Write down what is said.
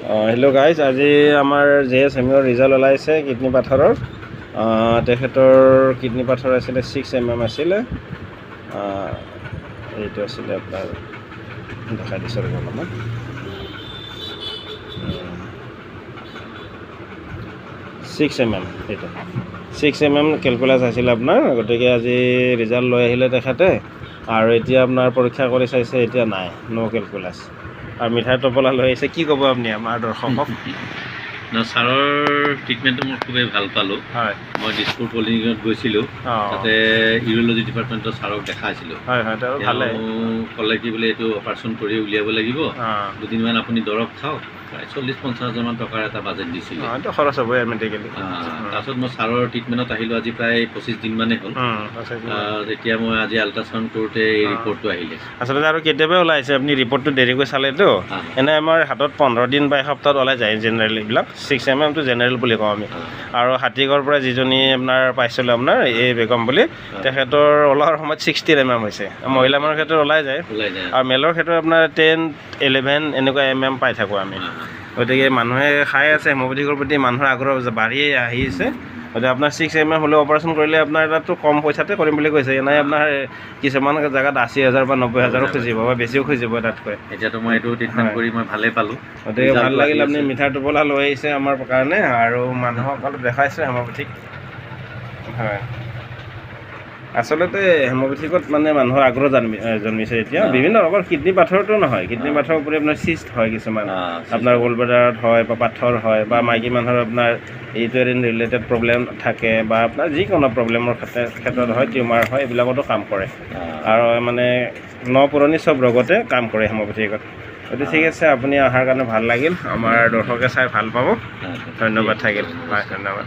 Hello' guys, আজি আমাৰ JSMৰ result ওলাইছে কিডনী পাথৰৰ। তেখেতৰ কিডনী পাথৰ আছিলে 6 mm আছিলে। এইটো আছিলে আপোনাৰ দেখাই দিছোঁ ৰ'ব অলপমান। 6 mm এইটো 6 mm কেলকুলাছ আছিলে আপোনাৰ। গতিকে আজি ৰিজাল্ট লৈ আহিলে তেখেতে, আৰু এতিয়া আপোনাৰ পৰীক্ষা কৰি চাইছে, এতিয়া নাই, ন' কেলকুলাছ। আৰু মিঠাই টোপোলা লৈ আহিছে। কি ক'ব আপুনি আমাৰ দৰ্শকক? ছাৰৰ ট্ৰিটমেণ্টটো মই খুবেই ভাল পালোঁ। হয়, মই দিছপুৰ পলিক্লিনিকত গৈছিলোঁ, তাতে ইউৰ'লজি ডিপাৰ্টমেণ্টৰ ছাৰক দেখাইছিলোঁ। হয় হয়, তেওঁ ভালে ক'লে কি বোলে এইটো অপাৰেশ্যন কৰি উলিয়াব লাগিব, দুদিনমান আপুনি দৰৱ খাওক। প্ৰায় 40-50 হাজাৰমান টকাৰ এটা বাজেট দিছিলে। এইটো খৰচ হ'বই মেডিকেলি। তাৰপিছত মই ছাৰৰ ট্ৰিটমেণ্টত আহিলোঁ, আজি প্ৰায় 25 দিনমানেই হ'ল। তেতিয়া মই আজি আল্ট্ৰাচাউণ্ড কৰোঁতে এই ৰিপৰ্টটো আহিলে। আচলতে আৰু কেতিয়াবা ওলাইছে, আপুনি ৰিপৰ্টটো দেৰিকৈ চালেতো। এনেই আমাৰ হাতত 15 দিন বা এসপ্তাহত ওলাই যায় জেনেৰেল এইবিলাক। 6 mm টো জেনেৰেল বুলি কওঁ আমি। আৰু হাতীগড়ৰ পৰা যিজনী আপোনাৰ পাইছিলোঁ আপোনাৰ এই বেগম বুলি, তেখেতৰ ওলোৱাৰ সময়ত 16 mm হৈছে। মহিলা মানুহৰ ক্ষেত্ৰত ওলাই যায়, আৰু মেলৰ ক্ষেত্ৰত আপোনাৰ 10, 11 এনেকুৱা mm পাই থাকোঁ আমি। গতিকে মানুহে খাই আছে, হেম'পেথিকৰ প্ৰতি মানুহৰ আগ্ৰহ বাঢ়ি আহিছে। গতিকে আপোনাৰ 6 mm হ'লেও অপাৰেশ্যন কৰিলে আপোনাৰ তাতো কম পইচাতে কৰিম বুলি কৈছে। এনেই আপোনাৰ কিছুমান জেগাত 80,000 বা 90,000 খুজিব, বা বেছিও খুজিব তাতকৈ। এতিয়াতো মই এইটো ট্ৰিটমেণ্ট কৰি মই ভালেই পালোঁ। গতিকে ভাল লাগিল, আপুনি মিঠাই টোপোলা লৈ আহিছে আমাৰ কাৰণে, আৰু মানুহক অলপ দেখাইছে হেম'পেথিক। হয়, আচলতে হেম'পেথিকত মানে মানুহৰ আগ্ৰহ জন্মিছে এতিয়া। বিভিন্ন অকল কিডনী পাথৰটো নহয়, কিডনী পাথৰৰ উপৰি আপোনাৰ চিষ্ট হয় কিছুমান, আপোনাৰ গলব্লাডাৰত হয় বা পাথৰ হয়, বা মাইকী মানুহৰ আপোনাৰ ইউটেৰিন ৰিলেটেড প্ৰব্লেম থাকে, বা আপোনাৰ যিকোনো প্ৰব্লেমৰ ক্ষেত্ৰত হয়, টিউমাৰ হয়, এইবিলাকতো কাম কৰে। আৰু মানে পুৰণি চব ৰোগতে কাম কৰে হেম'পেথিকত। গতিকে ঠিক আছে, আপুনি অহাৰ কাৰণে ভাল লাগিল। আমাৰ দৰ্শকে চাই ভাল পাব। ধন্যবাদ থাকিল। হয়, ধন্যবাদ।